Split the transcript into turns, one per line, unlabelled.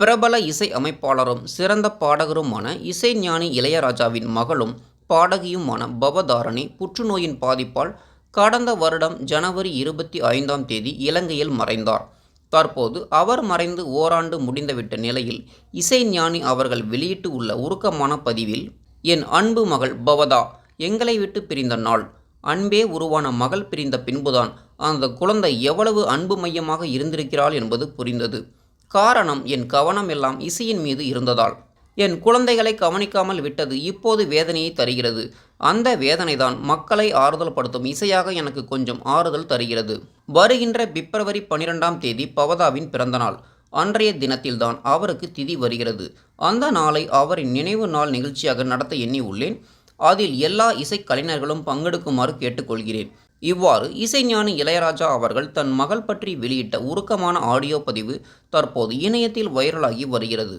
பிரபல இசை அமைப்பாளரும் சிறந்த பாடகருமான இசைஞானி இளையராஜாவின் மகளும் பாடகியுமான பவதாரணி புற்றுநோயின் பாதிப்பால் கடந்த வருடம் ஜனவரி 25ஆம் தேதி இலங்கையில் மறைந்தார். தற்போது அவர் மறைந்து ஓராண்டு முடிந்துவிட்ட நிலையில் இசைஞானி அவர்கள் வெளியிட்டு உள்ள உருக்கமான பதிவில், என் அன்பு மகள் பவதா எங்களை விட்டு பிரிந்த நாள், அன்பே உருவான மகள் பிரிந்த பின்புதான் அந்த குழந்தை எவ்வளவு அன்பு மையமாக இருந்திருக்கிறாள் என்பது புரிந்தது. காரணம், என் கவனம் எல்லாம் இசையின் மீது இருந்ததால் என் குழந்தைகளை கவனிக்காமல் விட்டது இப்போது வேதனையை தருகிறது. அந்த வேதனைதான் மக்களை ஆறுதல் படுத்தும் இசையாக எனக்கு கொஞ்சம் ஆறுதல் தருகிறது. வருகின்ற பிப்ரவரி 12ஆம் தேதி பவதாவின் பிறந்தநாள். அன்றைய தினத்தில்தான் அவருக்கு திதி வருகிறது. அந்த நாளை அவரின் நினைவு நாள் நிகழ்ச்சியாக நடத்த எண்ணி உள்ளேன். அதில் எல்லா இசைக்கலைஞர்களும் பங்கெடுக்குமாறு கேட்டுக்கொள்கிறேன். இவ்வாறு இசைஞானி இளையராஜா அவர்கள் தன் மகள் பற்றி வெளியிட்ட உருக்கமான ஆடியோ பதிவு தற்போது இணையத்தில் வைரலாகி வருகிறது.